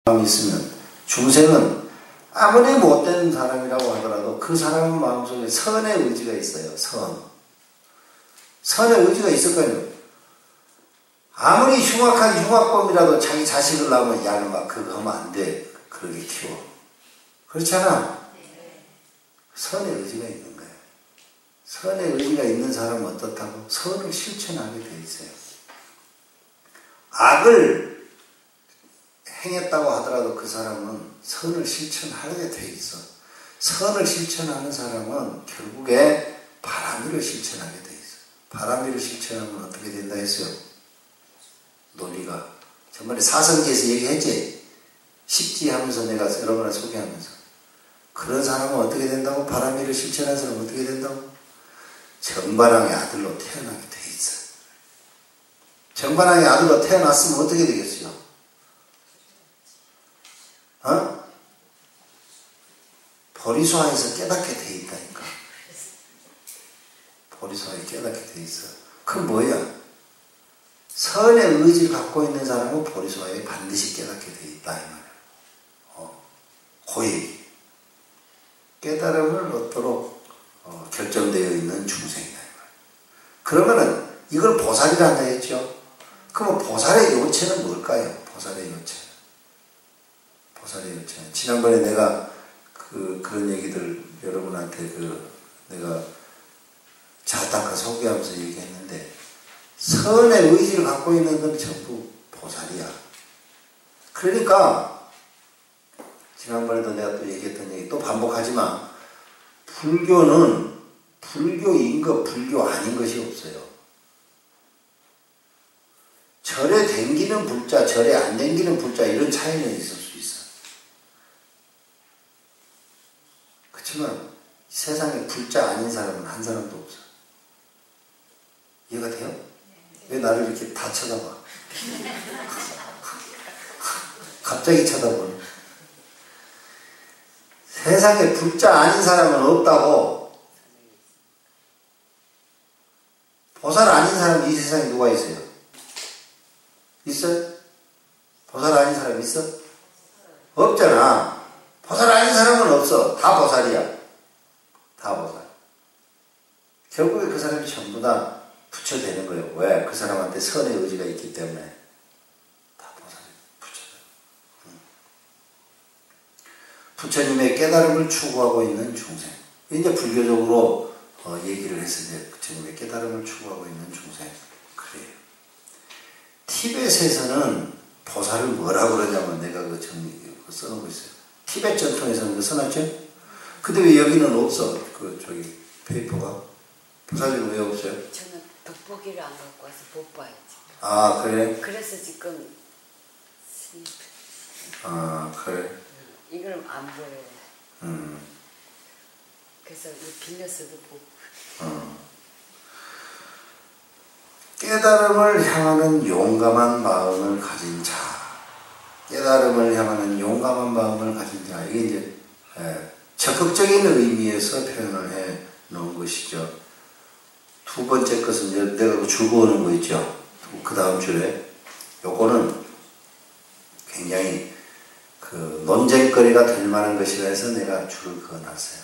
마음이 있으면 중생은 아무리 못된 사람이라고 하더라도 그 사람 마음속에 선의 의지가 있어요. 선의 의지가 있을 거예요. 아무리 흉악한 흉악범이라도 자기 자식을 낳으면 야, 너 막 그거 하면 안 돼. 그렇게 키워. 그렇잖아. 선의 의지가 있는 거예요. 선의 의지가 있는 사람은 어떻다고? 선을 실천하게 돼 있어요. 악을 행했다고 하더라도 그 사람은 선을 실천하게 돼 있어. 선을 실천하는 사람은 결국에 바람이를 실천하게 돼 있어. 바람이를 실천하면 어떻게 된다 했어요? 논리가. 전번에 사성지에서 얘기했지? 십지 하면서 내가 여러분을 소개하면서. 그런 사람은 어떻게 된다고? 바람이를 실천하는 사람은 어떻게 된다고? 정반왕의 아들로 태어나게 돼 있어. 정반왕의 아들로 태어났으면 어떻게 되겠어요? 보리수화에서 깨닫게 돼 있다니까. 보리수화에 깨닫게 돼 있어. 그건 뭐야? 선의 의지를 갖고 있는 사람은 보리수화에 반드시 깨닫게 돼 있다 이 말이야. 고의 깨달음을 얻도록 결정되어 있는 중생이다 이 말이야. 그러면은 이걸 보살이라 한다 했죠. 그러면 보살의 요체는 뭘까요? 보살의 요체. 보살의 요체. 지난번에 내가 그런 얘기들 여러분한테 내가 자타카 소개하면서 얘기했는데 선의 의지를 갖고 있는 건 전부 보살이야. 그러니까 지난번에도 내가 또 얘기했던 얘기 또 반복하지만 불교는 불교인 것 불교 아닌 것이 없어요. 절에 댕기는 불자 절에 안 댕기는 불자 이런 차이는 있을 수 있어. 그렇지만 세상에 불자 아닌 사람은 한 사람도 없어. 이해가 돼요? 왜 나를 이렇게 다 쳐다봐? 갑자기 쳐다보네. 세상에 불자 아닌 사람은 없다고. 보살 아닌 사람이 이 세상에 누가 있어요? 있어요? 보살 아닌 사람 있어? 없잖아. 보살 아닌 사람은 없어. 다 보살이야. 다 보살. 결국에 그 사람이 전부 다 부처 되는 거예요. 왜? 그 사람한테 선의 의지가 있기 때문에. 다 보살이 부처. 부처님의 깨달음을 추구하고 있는 중생. 이제 불교적으로 얘기를 했을 때 부처님의 깨달음을 추구하고 있는 중생. 그래요. 티벳에서는 보살을 뭐라 그러냐면 내가 써놓고 있어요. 티벳 전통에서는 그거 써놨죠? 근데 왜 여기는 없어? 저기 페이퍼가. 보살이 왜 없어요? 저는 돋보기를 안 갖고 와서 못 봐요. 지금. 아 그래? 그래서 지금 아 그래? 이걸 안 보여요. 그래서 빌려서도 보고. 깨달음을 향하는 용감한 마음을 가진 자. 깨달음을 향하는 용감한 마음을 가진 자. 이게 이제 적극적인 의미에서 표현을 해 놓은 것이죠. 두 번째 것은 이제 내가 줄 그어놓은 거 있죠. 그 다음 줄에 요거는 굉장히 논쟁거리가 될 만한 것이라 해서 내가 줄을 그어놨어요.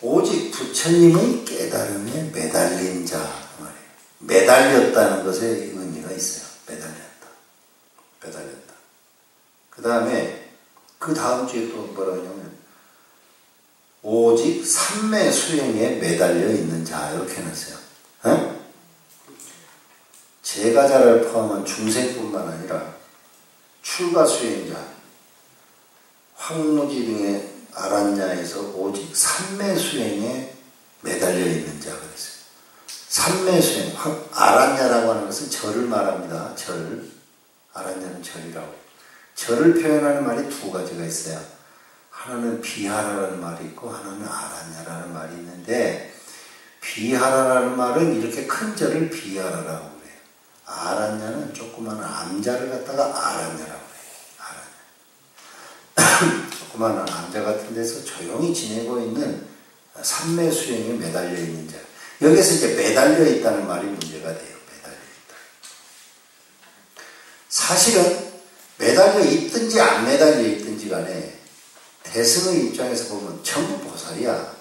오직 부처님의 깨달음에 매달린 자 말이에요. 매달렸다는 것에 의미가 있어요. 매달렸다. 그 다음에 그 다음 주에 또 뭐라고 하냐면 오직 삼매 수행에 매달려 있는 자 이렇게 해놨어요. 제가자를 포함한 중생뿐만 아니라 출가 수행자, 황무지 등의 아란야에서 오직 삼매 수행에 매달려 있는 자 그랬어요. 삼매 수행, 아란야라고 하는 것은 절을 말합니다. 절, 아란야는 절이라고. 절을 표현하는 말이 두 가지가 있어요. 하나는 비하라라는 말이 있고 하나는 아란야라는 말이 있는데 비하라라는 말은 이렇게 큰 절을 비하라라고 그래요. 아란야는 조그마한 암자를 갖다가 아란야라고 그래요. 아란야. 조그마한 암자 같은 데서 조용히 지내고 있는 삼매 수행에 매달려 있는 자. 여기서 이제 매달려 있다는 말이 문제가 돼요. 매달려 있다. 사실은 매달려 있든지 안 매달려 있든지 간에 대승의 입장에서 보면 전부 보살이야.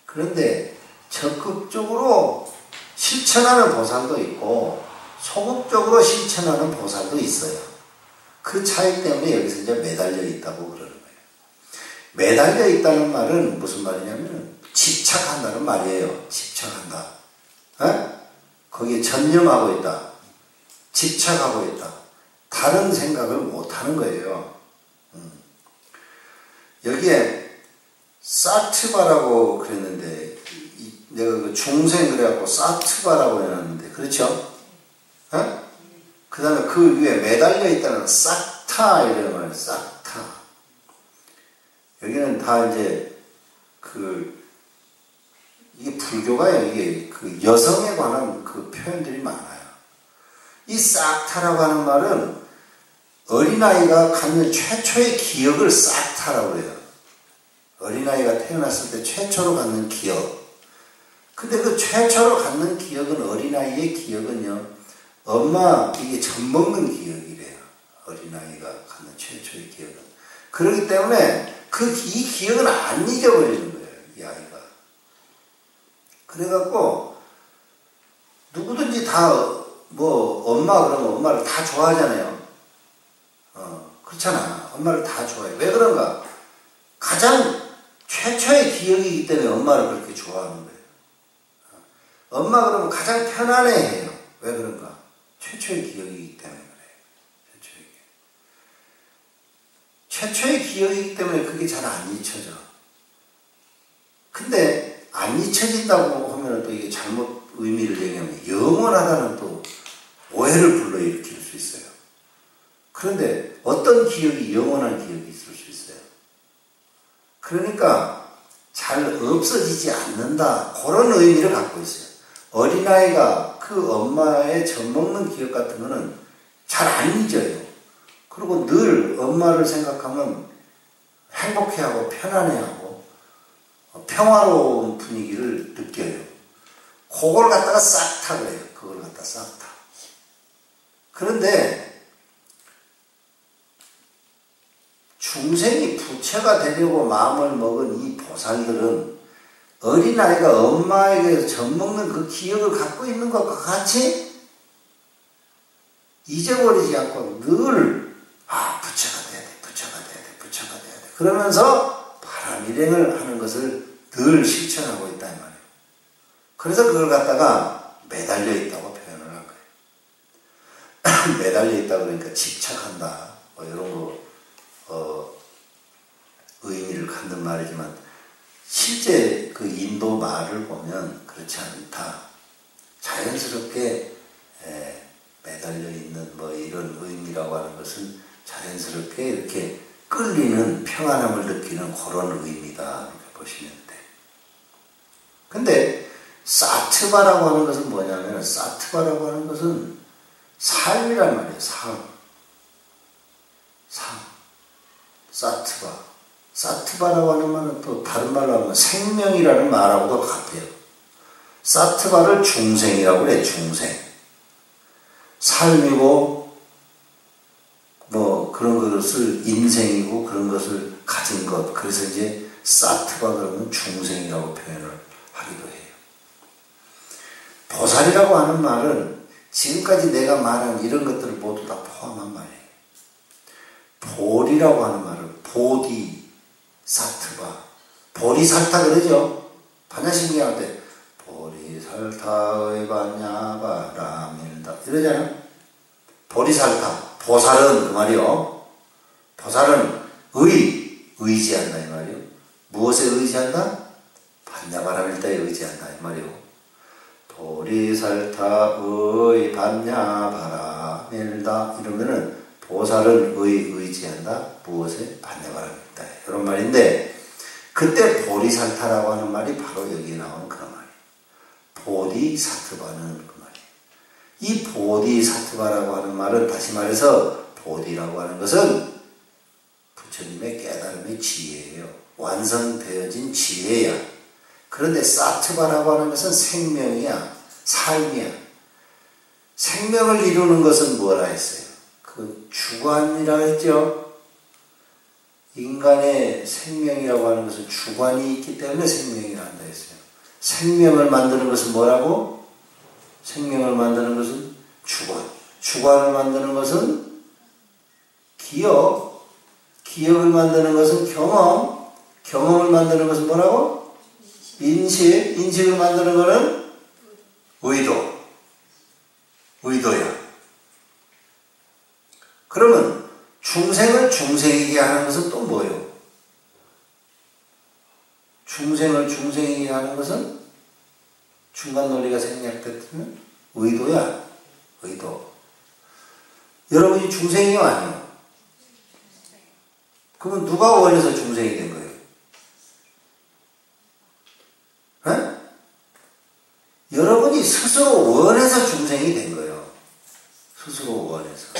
그런데 적극적으로 실천하는 보살도 있고 소극적으로 실천하는 보살도 있어요. 그 차이 때문에 여기서 이제 매달려 있다고 그러는 거예요. 매달려 있다는 말은 무슨 말이냐면 집착한다는 말이에요. 집착한다. 거기에 전념하고 있다. 집착하고 있다. 다른 생각을 못하는 거예요. 여기에 사트바라고 그랬는데 내가 그 중생 그래갖고 사트바라고 해놨는데 그렇죠? 그 다음에 그 위에 매달려 있다는 싹타 이런 말, 싹타. 여기는 다 이제 이게 불교가요. 이게 그 여성에 관한 그 표현들이 많아요. 이 싹타라고 하는 말은 어린아이가 갖는 최초의 기억을 싹타라고 해요. 어린아이가 태어났을 때 최초로 갖는 기억. 근데 그 최초로 갖는 기억은 어린아이의 기억은요. 엄마 이게 젖 먹는 기억이래요. 어린아이가 갖는 최초의 기억은. 그렇기 때문에 이 기억은 안 잊어버리는 거예요. 이 아이가. 그래갖고 누구든지 다 엄마 그러면 엄마를 다 좋아하잖아요. 그렇잖아. 엄마를 다 좋아해. 왜 그런가? 가장 최초의 기억이기 때문에 엄마를 그렇게 좋아하는 거예요. 엄마 그러면 가장 편안해해요. 왜 그런가? 최초의 기억이기 때문에 그래요. 최초의 기억이기 때문에 그게 잘 안 잊혀져. 근데 안 잊혀진다고 하면 또 이게 잘못 의미를 얘기하면 영원하다는 또 오해를 불러일으킬 수 있어요. 그런데 어떤 기억이 영원한 기억이 있을 수 있어요. 그러니까 잘 없어지지 않는다. 그런 의미를 갖고 있어요. 어린아이가 그 엄마의 젖 먹는 기억 같은 거는 잘 안 잊어요. 그리고 늘 엄마를 생각하면 행복해하고 편안해하고 평화로운 분위기를 느껴요. 그걸 갖다가 싹타 그래요. 그걸 갖다 싹타. 그런데 중생이 부처가 되려고 마음을 먹은 이 보살들은 어린아이가 엄마에게 젖먹는 그 기억을 갖고 있는 것과 같이 잊어버리지 않고 늘 부처가 돼야 돼, 부처가 돼야 돼, 부처가 돼야 돼. 그러면서 바람일행을 하는 것을 늘 실천하고 있다 이 말이에요. 그래서 그걸 갖다가 매달려 있다고 표현을 한 거예요. 매달려 있다 그러니까 집착한다. 이런 거 의미를 갖는 말이지만 실제 그 인도 말을 보면 그렇지 않다. 자연스럽게 매달려 있는 이런 의미라고 하는 것은 자연스럽게 이렇게 끌리는 평안함을 느끼는 그런 의미다. 이렇게 보시면 돼. 근데 사트바라고 하는 것은 뭐냐면 사트바라고 하는 것은 삶이란 말이에요. 삶. 사트바. 사트바라고 하는 말은 또 다른 말로 하면 생명이라는 말하고도 같아요. 사트바를 중생이라고 그래. 중생. 삶이고 그런 것을 인생이고 그런 것을 가진 것. 그래서 이제 사트바 그러면 중생이라고 표현을 하기도 해요. 보살이라고 하는 말은 지금까지 내가 말한 이런 것들을 모두 다 포함한 말이에요. 보리라고 하는 말은 보디, 사트바. 보리살타 그러죠? 반야신경할 때 보리살타의 반야바라밀다 이러잖아요. 보리살타. 보살은 그 말이요. 보살은 의지한다 이 말이요. 무엇에 의지한다? 반야바라밀다에 의지한다 이 말이요. 보리살타의 반야바라밀다 이러면은 보살은 의지한다. 무엇에? 반야바라밀다. 이런 말인데 그때 보리살타라고 하는 말이 바로 여기에 나오는 그런 말이에요. 보디사트바는 그 말이에요. 이 보디사트바라고 하는 말은 다시 말해서 보디라고 하는 것은 부처님의 깨달음의 지혜예요. 완성되어진 지혜야. 그런데 사트바라고 하는 것은 생명이야. 삶이야. 생명을 이루는 것은 뭐라 했어요? 그 주관이라고 했죠. 인간의 생명이라고 하는 것은 주관이 있기 때문에 생명이라 한다 했어요. 생명을 만드는 것은 뭐라고? 생명을 만드는 것은 주관. 주관을 만드는 것은 기억. 기억을 만드는 것은 경험. 경험을 만드는 것은 뭐라고? 인식. 인식을 만드는 것은 의도. 의도야. 그러면 중생을 중생이게 하는 것은 또 뭐예요? 중생을 중생이게 하는 것은 중간 논리가 생략됐으면 의도야. 의도. 여러분이 중생이요 아니요? 그러면 누가 원해서 중생이 된 거예요? 에? 여러분이 스스로 원해서 중생이 된 거예요. 스스로 원해서.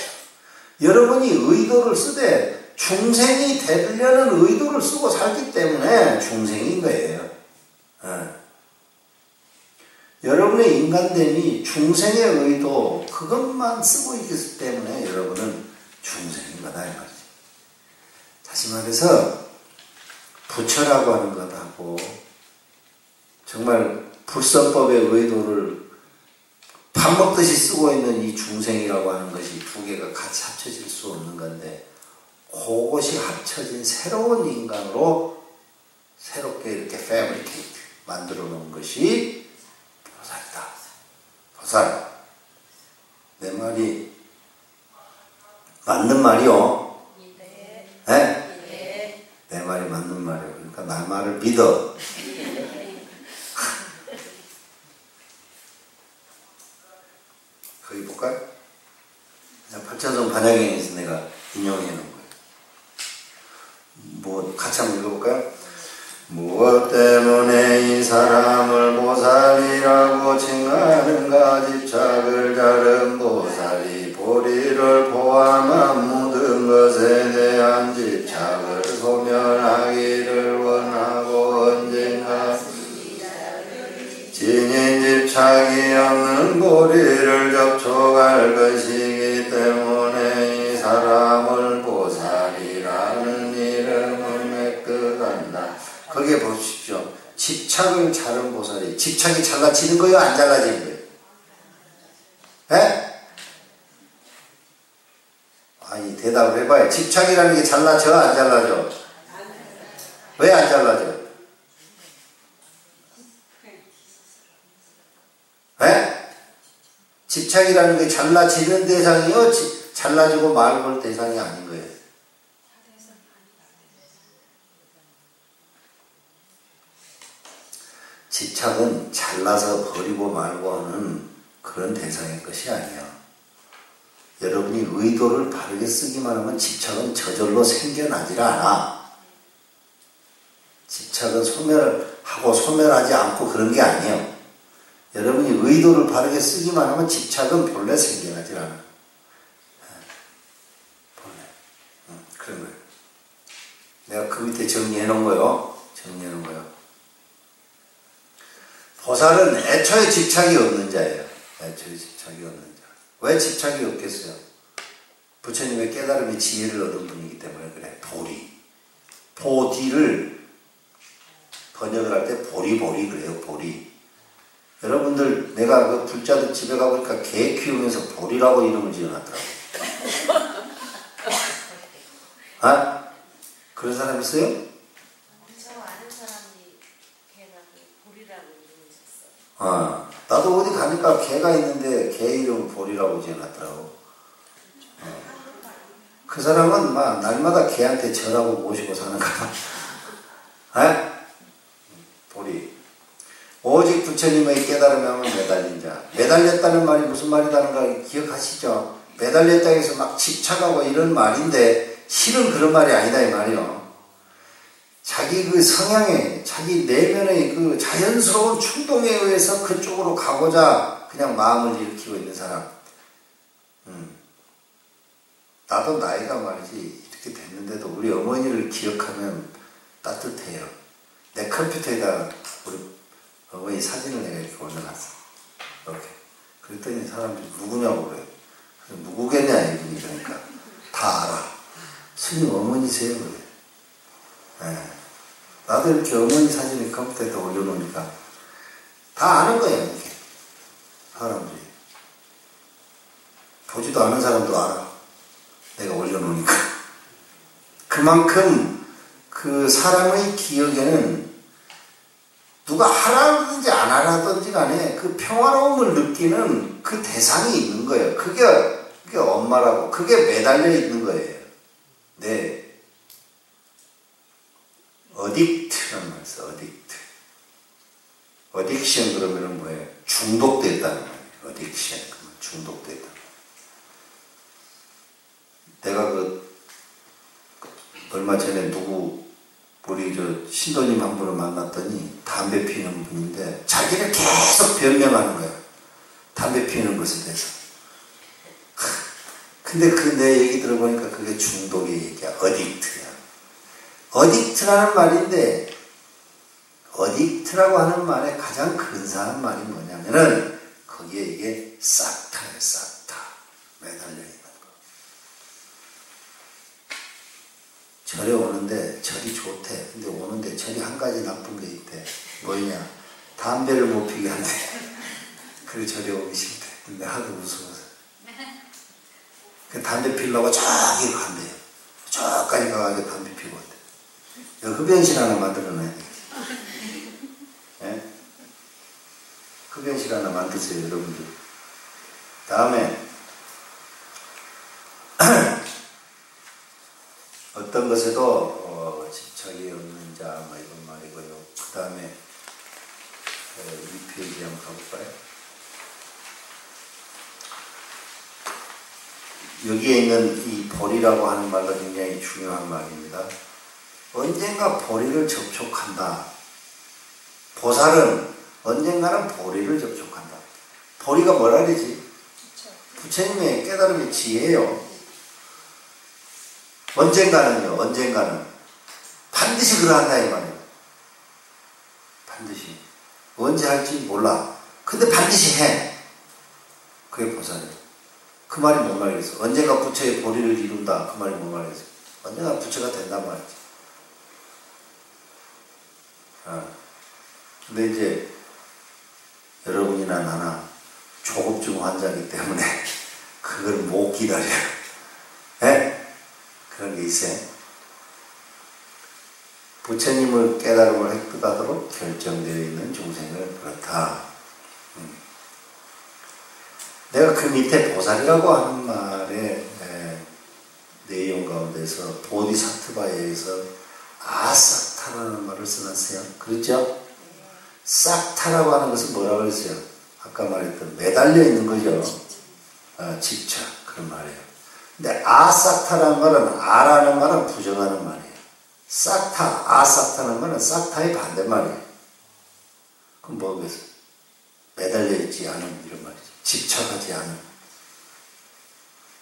여러분이 의도를 쓰되 중생이 되려는 의도를 쓰고 살기 때문에 중생인 거예요. 여러분의 인간됨이 중생의 의도 그것만 쓰고 있기 때문에 여러분은 중생인 거다 이 말이지. 다시 말해서 부처라고 하는 것하고 정말 불선법의 의도를 밥 먹듯이 쓰고 있는 이 중생이라고 하는 것이 두 개가 같이 합쳐질 수 없는 건데 그것이 합쳐진 새로운 인간으로 새롭게 이렇게 패브리케이트 만들어 놓은 것이 보살이다. 보살. 내 말이 맞는 말이요? 네? 내 말이 맞는 말이요. 그러니까 나 말을 믿어. 거기 볼까요? 팔천성 반야경에서 내가 인용해 놓은 거예요. 뭐 같이 한번 읽어볼까요? 무엇 때문에 이 사람을 보살이라고 칭하는가? 집착을 자른 보살이 보리를 포함한 모든 것에 대한 집착을 소멸하기를 원하고 언젠가 진인 집착이 없는 보리를 접촉할 것이기 때문에 이 사람을 보살이라는 이름을 맺듯한다. 거기에 보십시오. 집착을 자른 보살이 집착이 잘라지는 거예요? 안 잘라지는 거예요? 에? 아니 대답을 해봐요. 집착이라는 게 잘라져? 안 잘라져? 왜 안 잘라져? 에? 집착이라는 게 잘라지는 대상이요? 잘라지고 말볼 대상이 아닌 거예요. 집착은 잘라서 버리고 말고 하는 그런 대상의 것이 아니야. 여러분이 의도를 바르게 쓰기만 하면 집착은 저절로 생겨나질 않아. 집착은 소멸하고 소멸하지 않고 그런 게 아니에요. 여러분이 의도를 바르게 쓰기만 하면 집착은 본래 생겨나질 않아. 본래. 그런 거예요. 내가 그 밑에 정리해 놓은 거요. 정리해 놓은 거요. 보살은 애초에 집착이 없는 자예요. 애초에 집착이 없는 자. 왜 집착이 없겠어요? 부처님의 깨달음의 지혜를 얻은 분이기 때문에 그래. 보리. 보디를 번역을 할 때 보리보리 그래요. 보리. 여러분들 내가 그 불자들 집에 가보니까 개 키우면서 보리라고 이름을 지어놨더라고. 아? 그런 사람 있어요? 저 아는 사람이 개가 보리라고 이름을 줬어요. 나도 어디 가니까 개가 있는데 개 이름을 보리라고 지어놨더라고. 그 사람은 막 날마다 개한테 절하고 모시고 사는가 봐. 보리. 오직 부처님의 깨달음에 하면 매달린 자. 매달렸다는 말이 무슨 말이라는 걸 기억하시죠? 매달렸다고 해서 막 집착하고 이런 말인데 실은 그런 말이 아니다 이 말이요. 자기 그 성향에 자기 내면의 그 자연스러운 충동에 의해서 그쪽으로 가고자 그냥 마음을 일으키고 있는 사람. 나도 나이가 말이지 이렇게 됐는데도 우리 어머니를 기억하면 따뜻해요. 내 컴퓨터에다 우리 어머니 사진을 내가 이렇게 올려놨어. 이렇게. 그랬더니 사람들이 누구냐고 그래요. 누구겠냐 이분이. 그러니까 다 알아. 스님 어머니세요. 그래. 네. 나도 이렇게 어머니 사진을 컴퓨터에다 올려놓으니까 다 아는 거야 이렇게 사람들이. 보지도 않은 사람도 알아. 내가 올려놓으니까. 그만큼 그 사람의 기억에는 누가 하라든지 안 하라든지 간에 그 평화로움을 느끼는 그 대상이 있는 거예요. 그게 엄마라고. 그게 매달려 있는 거예요. 네. 어딕트라는 말 있어. 어딕트. 어딕션 그러면은 뭐예요? 중독됐다는 말이에요. 어딕션. 중독됐다. 내가 얼마 전에 우리 신도님 한 분을 만났더니 담배 피우는 분인데 자기를 계속 변명하는 거야. 담배 피우는 것에 대해서. 근데 내 얘기 들어보니까 그게 중독의 얘기야. 어딕트야. 어딕트라는 말인데 어딕트라고 하는 말의 가장 근사한 말이 뭐냐면은 거기에 이게 싹타예요. 싹타. 매달려 있는 거. 절에 오는데 절이 좋대. 근데 오는데 절이 한 가지 나쁜 게 있대. 뭐냐? 담배를 못 피게 한대. 그래 절에 오기 싫대. 근데 하도 무서워서. 그 담배 피려고 저기 간대요. 저까지 가가지고 담배 피고 온대. 흡연실 하나 만들어놔야 돼. 예? 흡연실 하나 만드세요, 여러분들. 다음에 어떤 것에도 집착이 없는 자, 이런 말이고요. 그 다음에 이 페이지 한번 가볼까요? 여기에 있는 이 보리라고 하는 말도 굉장히 중요한 말입니다. 언젠가 보리를 접촉한다. 보살은 언젠가는 보리를 접촉한다. 보리가 뭐라 그러지? 부처님의 깨달음의 지혜예요. 언젠가는요. 언젠가는 반드시 그러한다 이 말이에요. 반드시. 언제 할지 몰라. 근데 반드시 해. 그게 보살이에요. 그 말이 뭔 말이겠어? 언젠가 부처의 보리를 이룬다. 그 말이 뭔 말이겠어? 언젠가 부처가 된단 말이지. 근데 이제 여러분이나 나나 조급증 환자이기 때문에 그걸 못 기다려. 에? 그런 게 있어요. 부처님을 깨달음을 획득하도록 결정되어 있는 종생을 그렇다. 내가 그 밑에 보살이라고 하는 말의 내용 가운데서 보디사트바에 의해서 아삭타라는 말을 써놨어요. 그렇죠? 싹타라고 하는 것은 뭐라고 그랬어요? 아까 말했던 매달려 있는 거죠. 집착. 그런 말이에요. 근데 아삭타라는 말은 아라는 말은 부정하는 말이에요. 싹타, 아삭타는 말은 싹타의 반대말이에요. 그럼 뭐겠어요? 매달려 있지 않은 이런 말이죠. 집착하지 않은.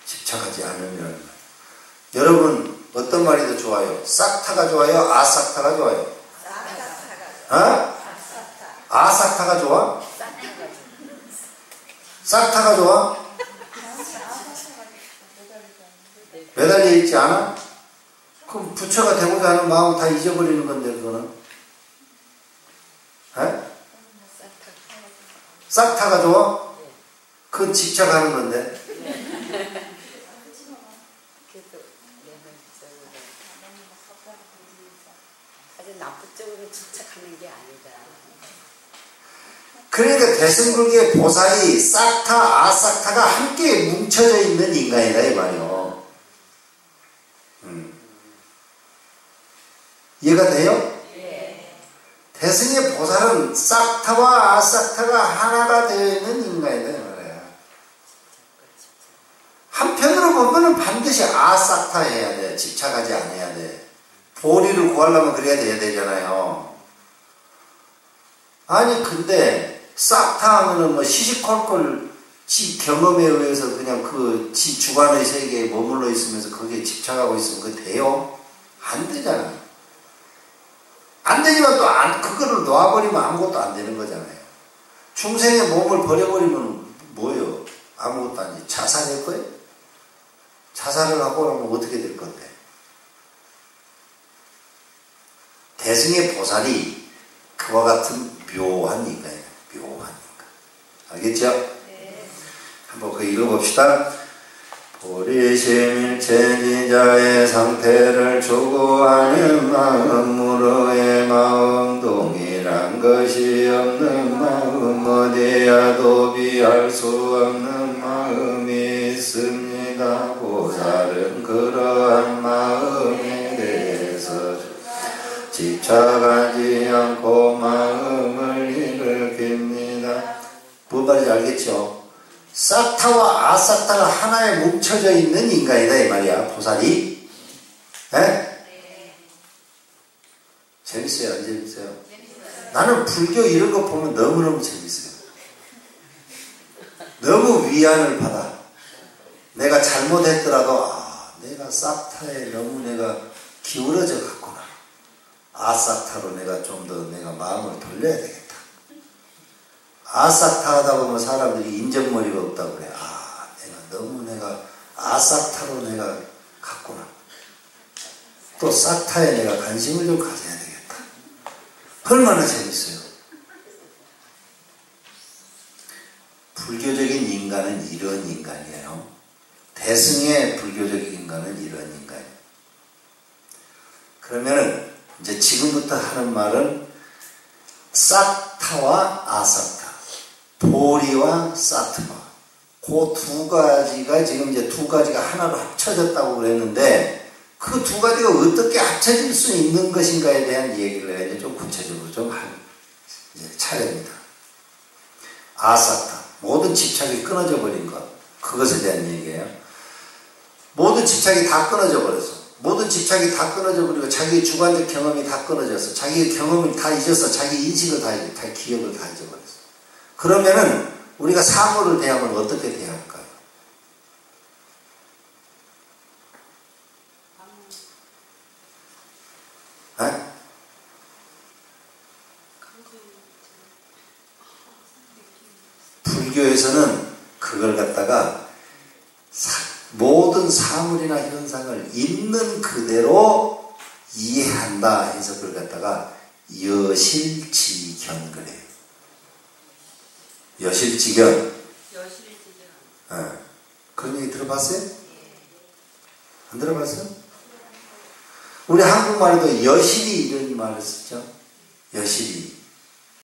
집착하지 않은 이런 말. 여러분 어떤 말이 더 좋아요? 싹타가 좋아요? 아삭타가 좋아요? 아삭타가 좋아? 싹타가 좋아? 매달려 있지 않아? 그럼 부처가 되고자 하는 마음 다 잊어버리는 건데 그거는. 싹타가 좋아? 그건 집착하는 건데. 아주 나쁜 쪽으로 집착하는 게 아니다. 그러니까 대승불교의 보살이 싹타, 아싹타가 함께 뭉쳐져 있는 인간이다 이 말이요. 이해가 돼요? 예. 대승의 보살은 싹타와 아싹타가 하나가 되어 있는 인간이다 이 말이야. 한편으로 보면은 반드시 아싹타 해야 돼. 집착하지 않아야 돼. 보리를 구하려면 그래야 돼야 되잖아요. 아니 근데 싹타 하면은 뭐 시시콜콜 지 경험에 의해서 그냥 지 주관의 세계에 머물러 있으면서 거기에 집착하고 있으면 그게 돼요? 안 되잖아요. 안 되지만 또 그거를 놔버리면 아무것도 안 되는 거잖아요. 중생의 몸을 버려버리면 뭐예요? 아무것도 아니지. 자살할 거예요? 자살을 하고 나면 어떻게 될 건데? 대승의 보살이 그와 같은 묘한 인간이에요. 묘한 인간. 알겠죠? 네. 한번 그 읽어봅시다. 보리심일체지자의 상태를 추구하는 마음, 무로의 마음, 동일한 것이 없는 마음, 어디야도 비할 수 없는 마음이 있습니다. 보살은 그러한 마음에 대해서 집착하지 않고 마음을 일으킵니다. 뭔 말인지 알겠죠? 싹타와 아싹타가 하나에 뭉쳐져 있는 인간이다 이 말이야. 보살이. 네? 재밌어요? 안 재밌어요? 나는 불교 이런 거 보면 너무너무 재밌어요. 너무 위안을 받아. 내가 잘못했더라도 내가 싹타에 너무 내가 기울어져 갔구나. 아싹타로 내가 좀 더 내가 마음을 돌려야 되겠다. 아싹타 하다 보면 사람들이 인정머리가 없다고 그래. 내가 아싹타로 내가 갔구나. 또 싹타에 내가 관심을 좀 가져야 되겠다. 얼마나 재밌어요. 불교적인 인간은 이런 인간이에요. 대승의 불교적인 인간은 이런 인간이에요. 그러면은 이제 지금부터 하는 말은 싹타와 아싹타, 보리와 사트마, 그 두 가지가 지금 이제 두 가지가 하나로 합쳐졌다고 그랬는데 그 두 가지가 어떻게 합쳐질 수 있는 것인가에 대한 얘기를 해야 좀 구체적으로 좀 할 차례입니다. 아싹타, 모든 집착이 끊어져 버린 것, 그것에 대한 얘기예요. 모든 집착이 다 끊어져 버렸어. 모든 집착이 다 끊어져 버리고 자기의 주관적 경험이 다 끊어졌어. 자기의 경험을 다 잊었어. 자기 인식을 다 기억을 다 잊어버렸어. 그러면은 우리가 사물을 대하면 어떻게 대해야 할까요? 네? 불교에서는 그걸 갖다가 모든 사물이나 현상을 있는 그대로 이해한다 해서 그걸 갖다가 여실지견 그래요. 여실지견. 그런 얘기 들어봤어요? 안 들어봤어요? 우리 한국말에도 여실이 이런 말을 쓰죠. 여실이.